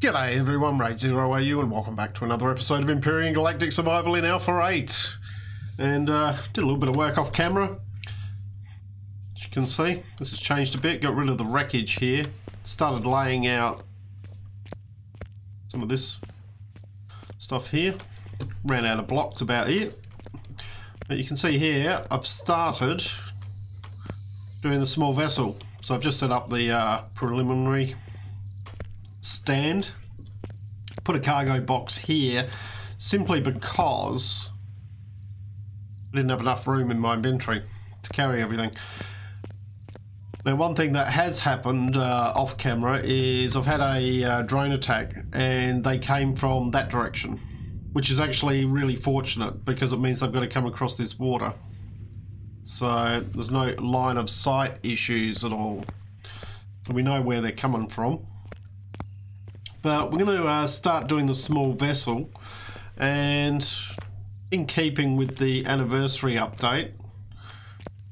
G'day everyone, RaidzeroAU and welcome back to another episode of Empyrion Galactic Survival in Alpha 8. And did a little bit of work off camera. As you can see, this has changed a bit, got rid of the wreckage here. Started laying out some of this stuff here. Ran out of blocks about here. But you can see here, I've started doing the small vessel. So I've just set up the preliminary stand, put a cargo box here simply because I didn't have enough room in my inventory to carry everything. Now, one thing that has happened off camera is I've had a drone attack and they came from that direction, which is actually really fortunate because it means they've got to come across this water. So there's no line of sight issues at all. So we know where they're coming from. But we're going to start doing the small vessel, and in keeping with the anniversary update,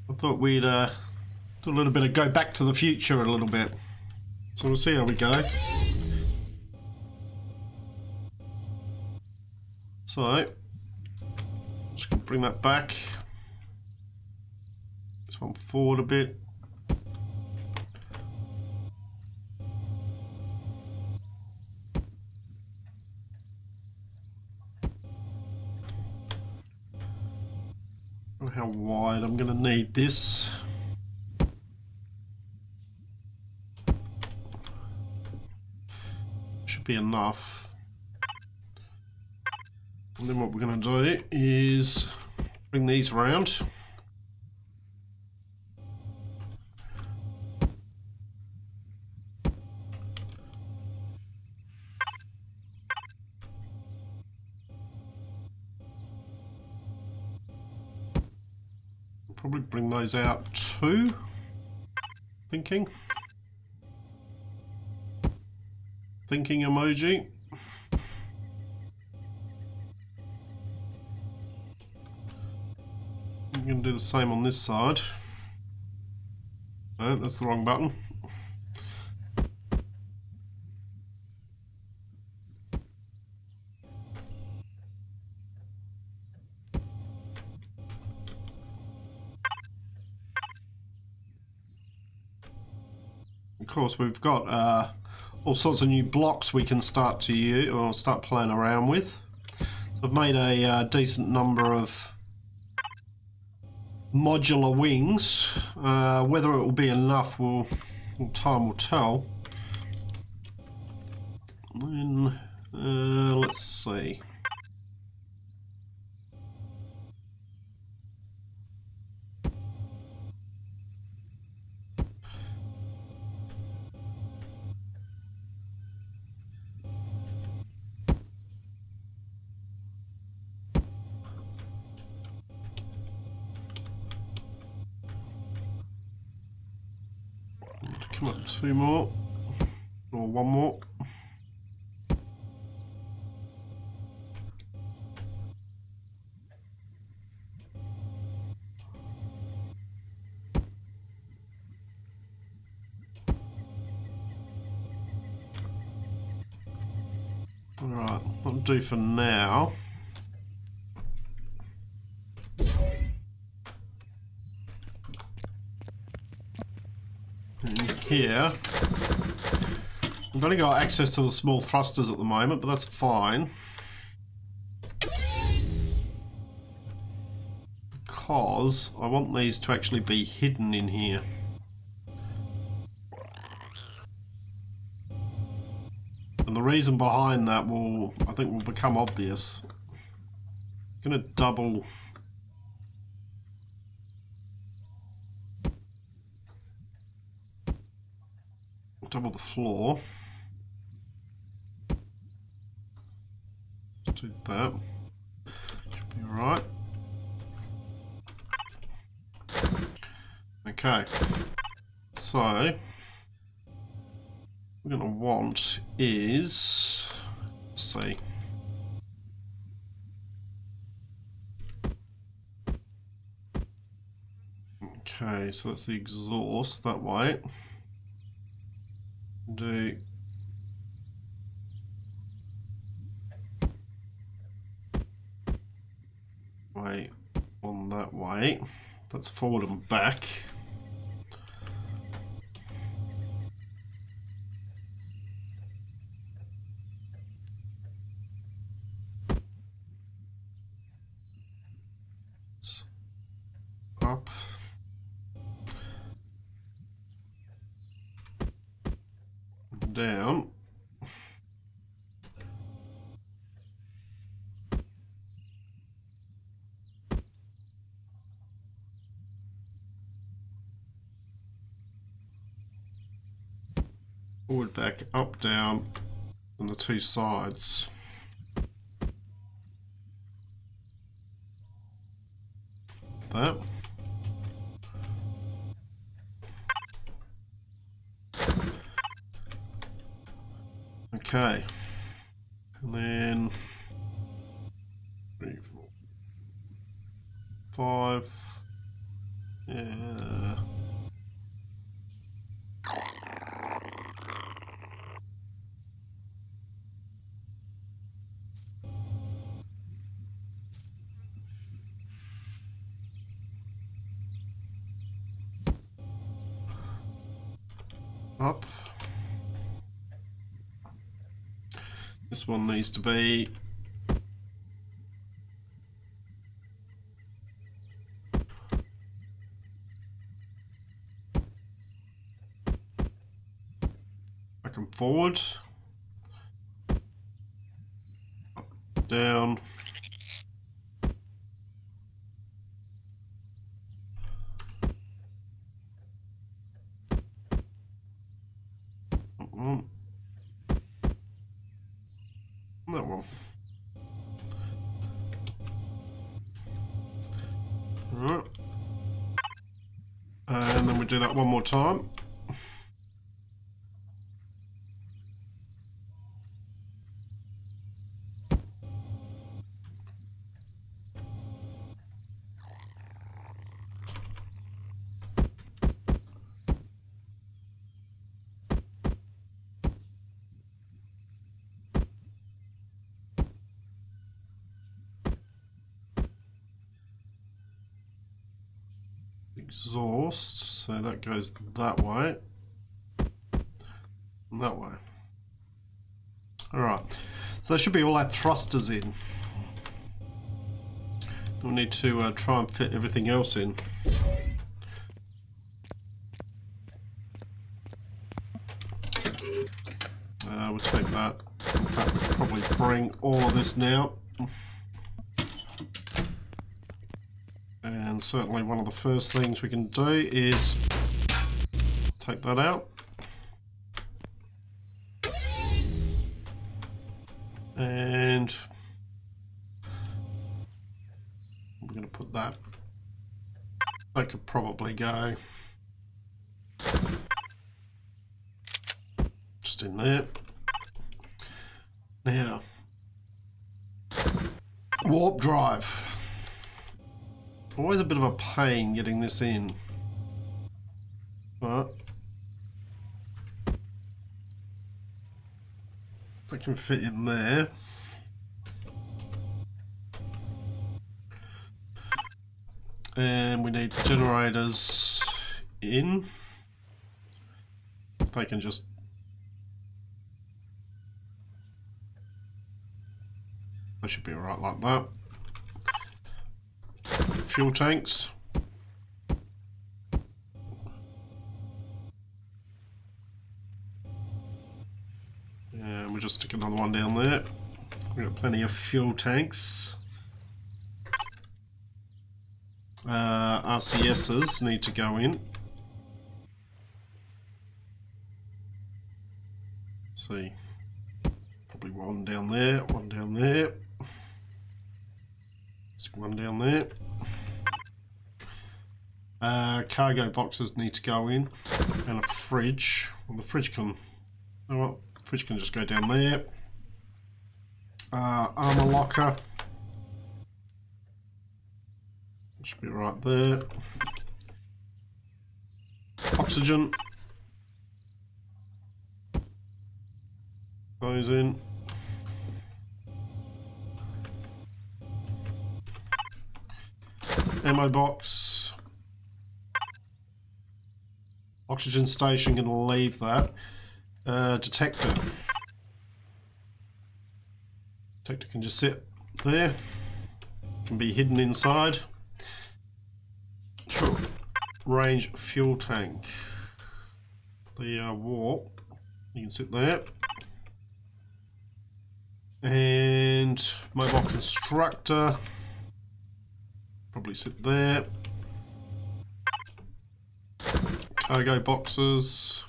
I thought we'd do a little bit of go back to the future a little bit. So we'll see how we go. So, just going to bring that back. This one forward a bit. How wide I'm going to need this. Should be enough. And then what we're going to do is bring these around. Probably bring those out too. Thinking emoji. I'm going to do the same on this side. No, that's the wrong button. Of course, we've got all sorts of new blocks we can start to use or start playing around with. So I've made a decent number of modular wings. Whether it will be enough, time will tell. Then let's see. Come up two more, or one more. Alright, that'll do for now. Here, we've only got access to the small thrusters at the moment, but that's fine. Because I want these to actually be hidden in here. And the reason behind that I think will become obvious. I'm going to double the floor. Let's do that. Should be alright. Okay. So, what we're going to want is, let's see. Okay, so that's the exhaust that way. Do way on that way. That's forward and back. It's up. And down. Forward, back, up, down, on the two sides. That. Okay. And then 3, 4, 5. Yeah. Up. This one needs to be back and forward, up, down, that one. Alright. And then we do that one more time. Exhaust, so that goes that way and that way. Alright, so that should be all our thrusters in. We'll need to try and fit everything else in. We'll take that. In fact, we'll probably bring all of this now. And certainly one of the first things we can do is take that out. And we're going to put that. That could probably go just in there. Now, warp drive. Always a bit of a pain getting this in, but if I can fit in there. And we need the generators in. They can just they should be alright like that. Fuel tanks. And we'll just stick another one down there. We've got plenty of fuel tanks. RCSs need to go in. Let's see. Probably one down there, one down there. Just one down there. Cargo boxes need to go in, and a fridge. Well, the fridge can, oh well, the fridge can just go down there. Armor locker should be right there. Oxygen, those in. ammo box. Oxygen station, going to leave that. Detector. Detector can just sit there. Can be hidden inside. Short range fuel tank. The warp. You can sit there. And mobile constructor. Probably sit there. Cargo boxes.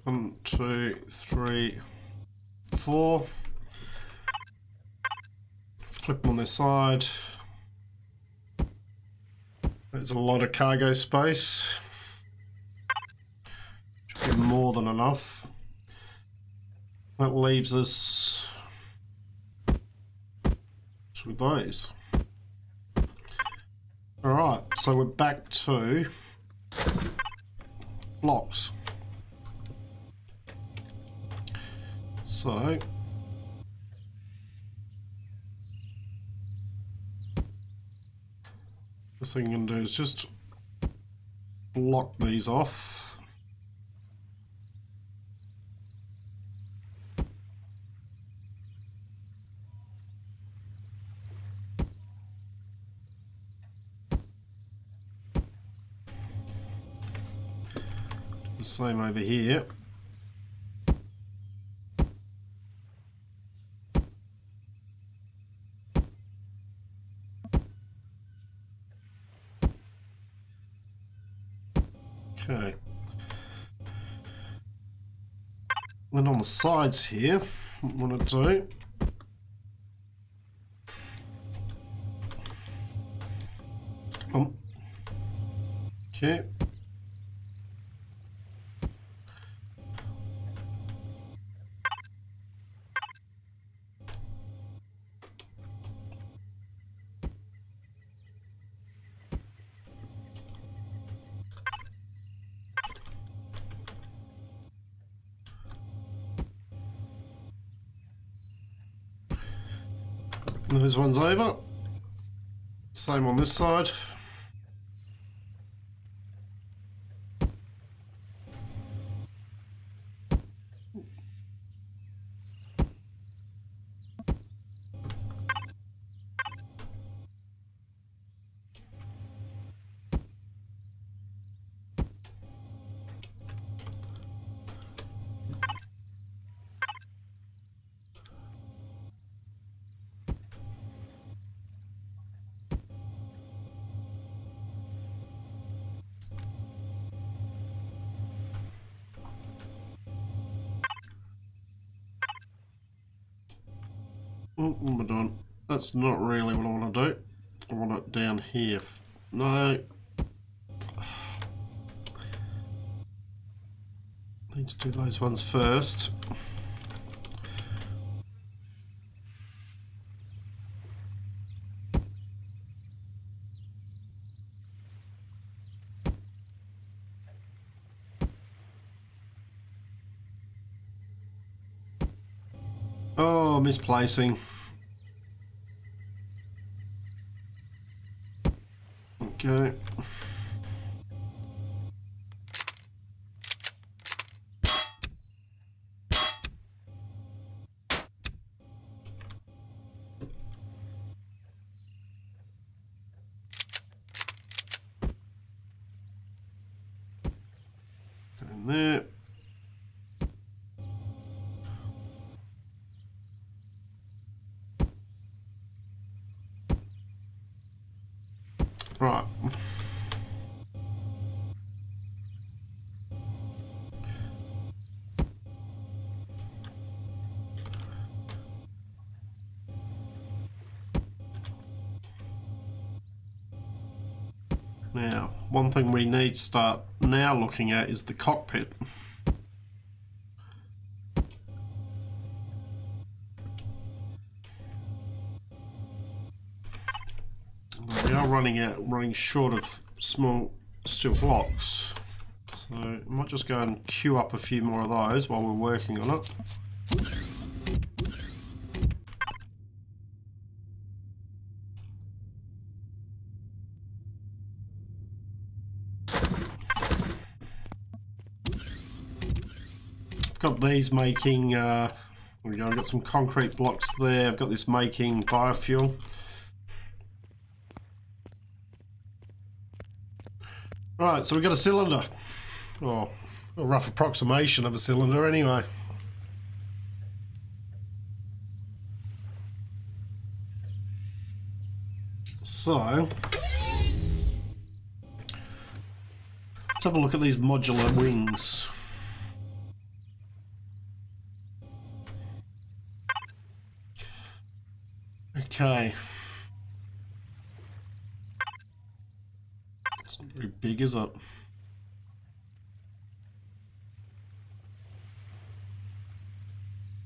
1, 2, 3, 4. Flip them on their side. There's a lot of cargo space. Should be more than enough. That leaves us with those. Alright, so we're back to blocks. So the thing I'm going to do is just block these off. The same over here. Okay. Then on the sides here, what I want to do, okay. Those ones over. Same on this side. What am I doing? That's not really what I want to do. I want it down here. No. Need to do those ones first. Oh, misplacing. Okay. In there. Right. Now, one thing we need to start now looking at is the cockpit. We are running short of small steel blocks, so I might just go and queue up a few more of those while we're working on it. got these making, there we go, I've got some concrete blocks there. I've got this making biofuel. Right, so we've got a cylinder. Or a rough approximation of a cylinder anyway. So, let's have a look at these modular wings. Okay. It's not very big, is it?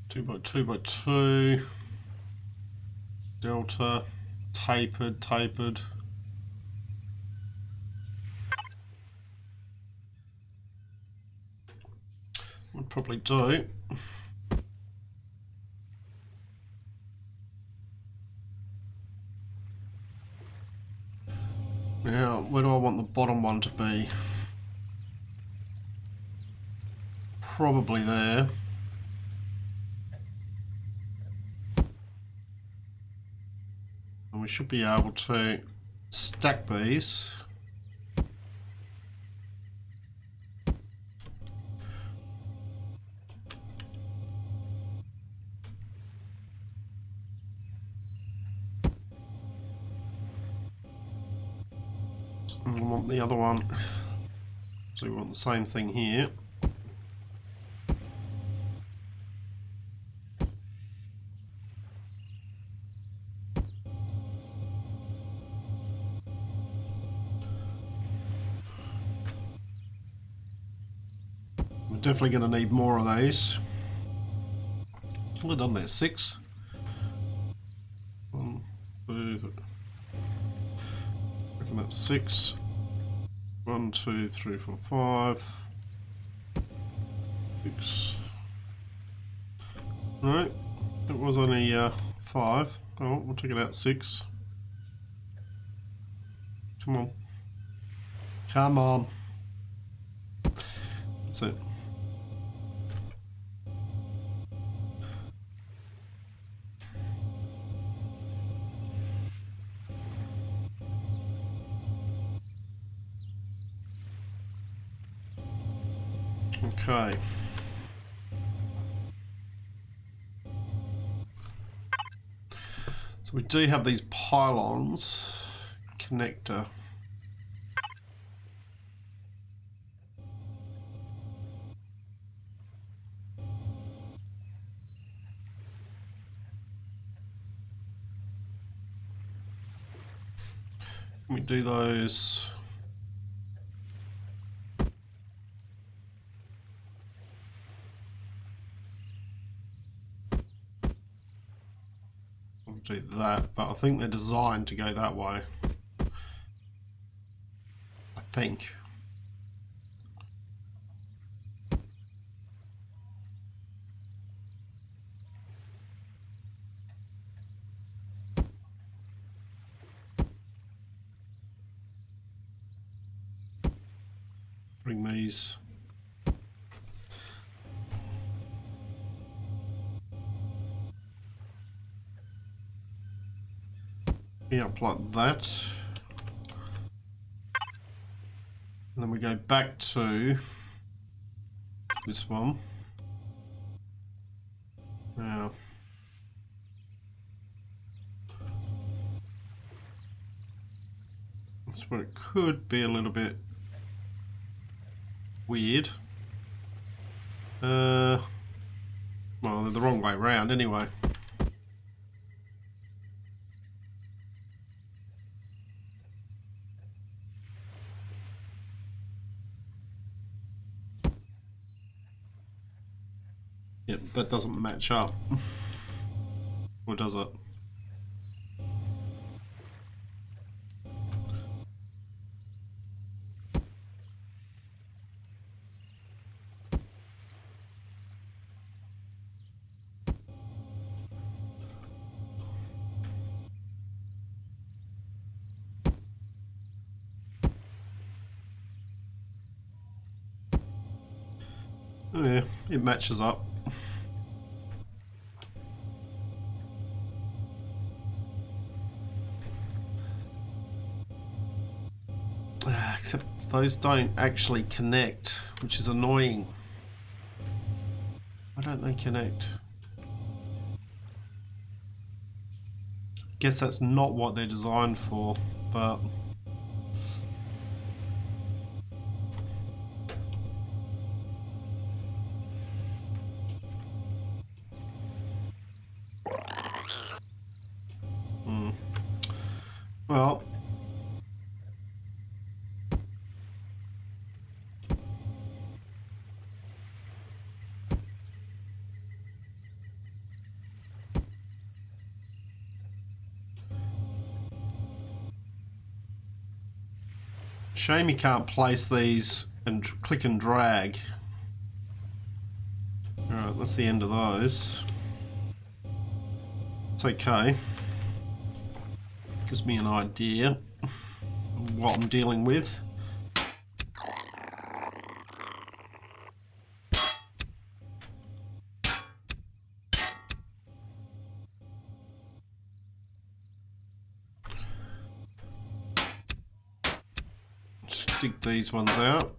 Two by two. Delta. Tapered. Would probably do. Now, where do I want the bottom one to be? Probably there. And we should be able to stack these. And we want the other one. So we want the same thing here. Definitely going to need more of these. Well done there, 6. 1, 2, I reckon that's 6. 1, 2, 3, 4, 5. 6. Right, it was only 5. Oh, we'll take it out 6. Come on. Come on. That's it. Okay. So we do have these pylons connector. Can we do those? Do that, but I think they're designed to go that way. I think. Bring these. Up like that, and then we go back to this one. Now, that's where it could be a little bit weird. Well, they're the wrong way round anyway. Yep, that doesn't match up. Or does it? Oh yeah, It matches up. Except those don't actually connect, which is annoying. Why don't they connect? Guess that's not what they're designed for, but... Well... Shame you can't place these and click and drag. Alright, that's the end of those. It's okay. Gives me an idea of what I'm dealing with. Dig these ones out.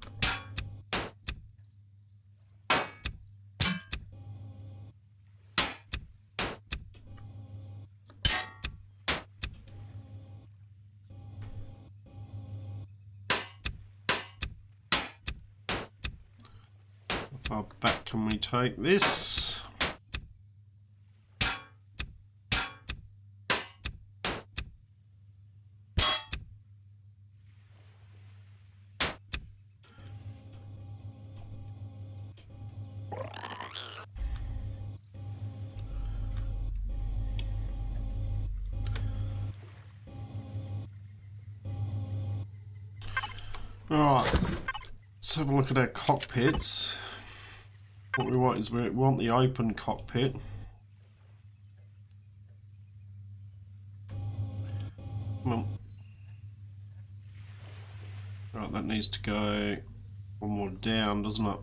How far back can we take this? Alright, let's have a look at our cockpits. What we want is we want the open cockpit. Come on. Right, that needs to go one more down, doesn't it?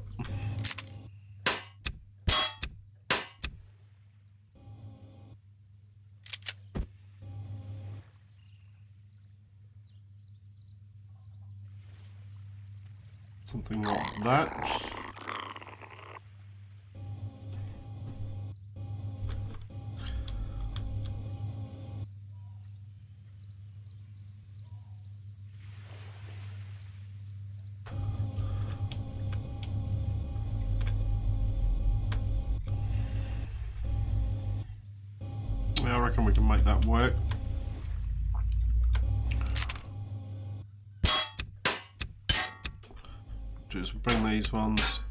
Something like that. Yeah, I reckon we can make that work. Just bring these ones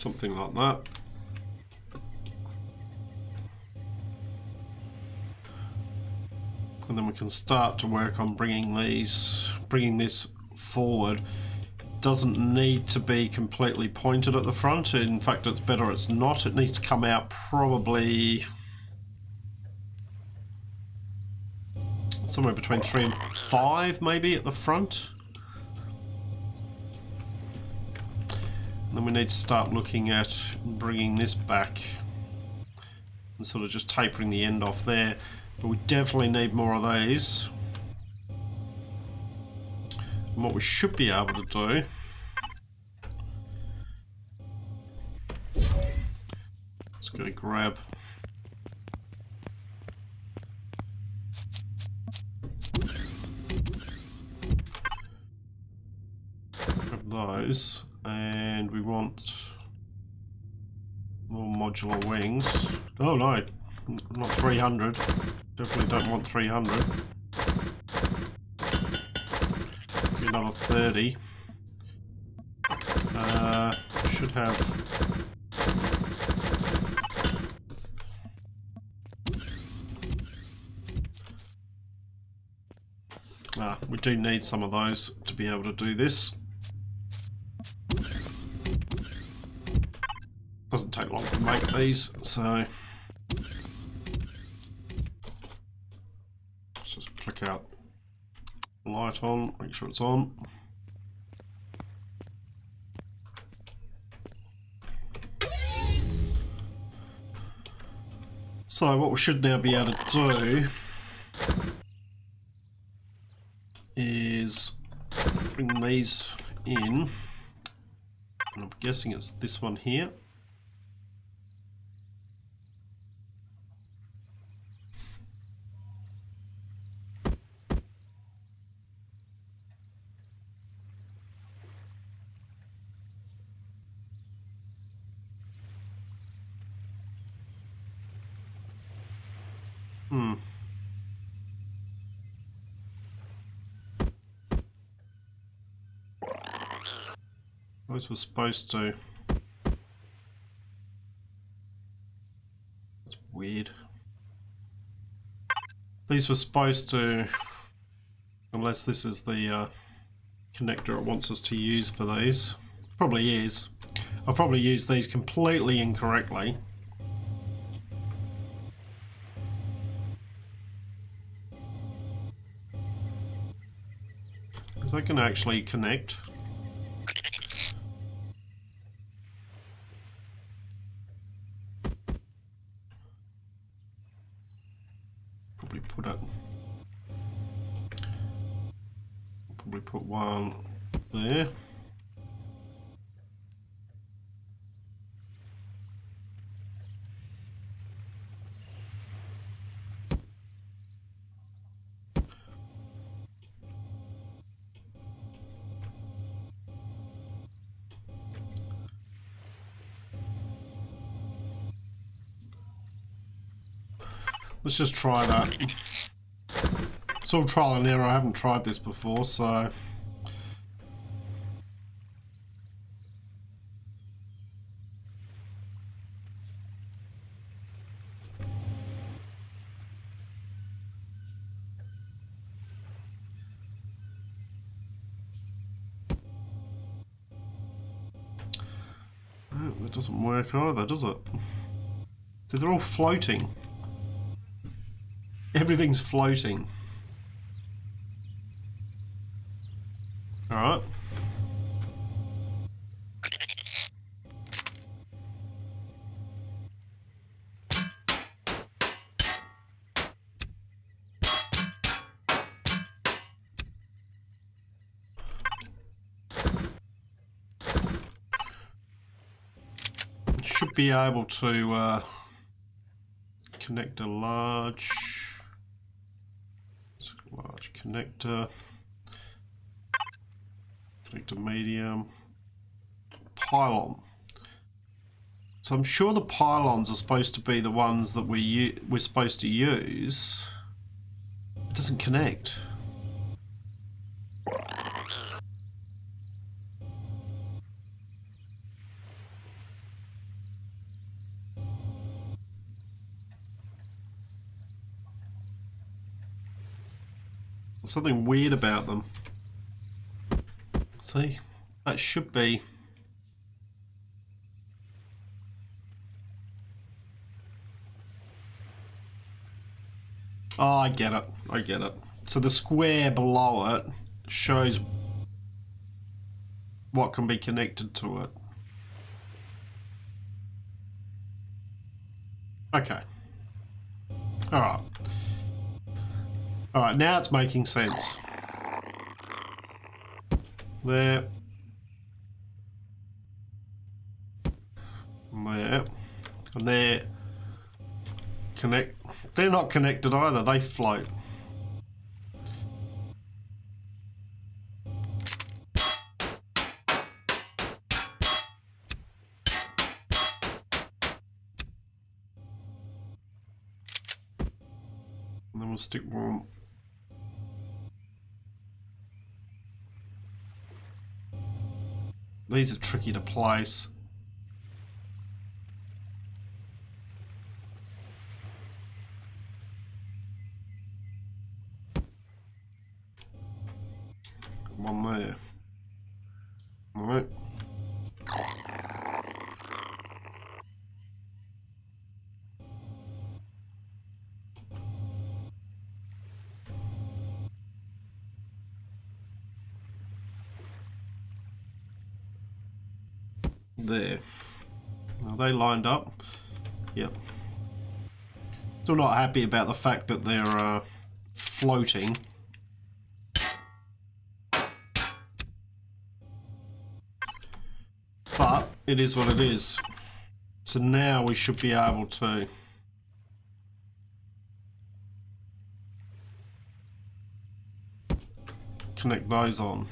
something like that. And then we can start to work on bringing this forward. Doesn't need to be completely pointed at the front. In fact, it's better it's not. It needs to come out probably somewhere between 3 and 5 maybe at the front. And then we need to start looking at bringing this back and sort of just tapering the end off there. But we definitely need more of these. And what we should be able to do is going to grab those, and we want more modular wings. Oh no, not 300. Definitely don't want 300. Maybe another 30. Should have. We do need some of those to be able to do this. Doesn't take long to make these, so let's just flick out the light on, make sure it's on. So what we should now be able to do is bring these in, and I'm guessing it's this one here. Those were supposed to. That's weird. These were supposed to, unless this is the connector it wants us to use for these. Probably is. I'll probably use these completely incorrectly. Because they can actually connect. Probably put one there. Let's just try that. It's all trial and error. I haven't tried this before, so that doesn't work either, does it? So they're all floating. Everything's floating. Alright. Should be able to connect a large connector. Connector medium. Pylon. So I'm sure the pylons are supposed to be the ones that we're supposed to use. It doesn't connect. There's something weird about them. See, that should be. Oh, I get it. I get it. So the square below it shows what can be connected to it. Okay. Alright. Alright, now it's making sense. There. There. And there. Connect. They're not connected either, they float. And then we'll stick one. These are tricky to place. There. Alright. There. Are they lined up? Yep. Still not happy about the fact that they're floating. But it is what it is. So now we should be able to connect those on.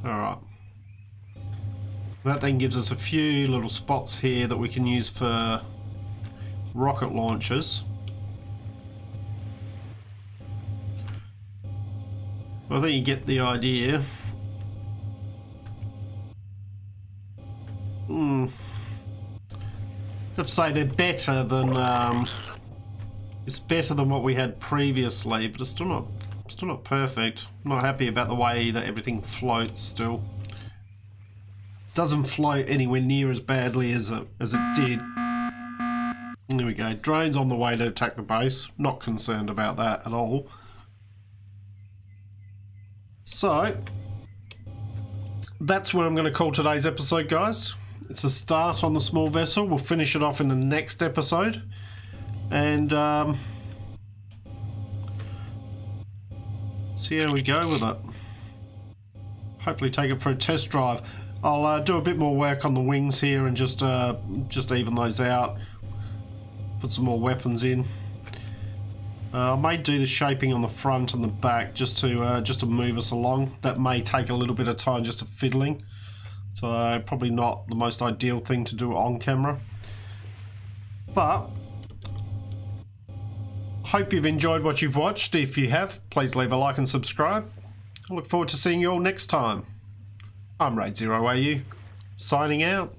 Alright. That then gives us a few little spots here that we can use for rocket launchers. I think you get the idea. I have to say they're better than it's better than what we had previously, but it's still not perfect. I'm not happy about the way that everything floats still. Doesn't float anywhere near as badly as it did. There we go. Drone's on the way to attack the base. Not concerned about that at all. So, that's where I'm going to call today's episode, guys. It's a start on the small vessel. We'll finish it off in the next episode. And see how we go with it. Hopefully take it for a test drive. I'll do a bit more work on the wings here and just even those out. Put some more weapons in. I may do the shaping on the front and the back just to move us along. That may take a little bit of time just to fiddling. So probably not the most ideal thing to do on camera. But hope you've enjoyed what you've watched. If you have, please leave a like and subscribe. I look forward to seeing you all next time. I'm RaidzeroAU, signing out.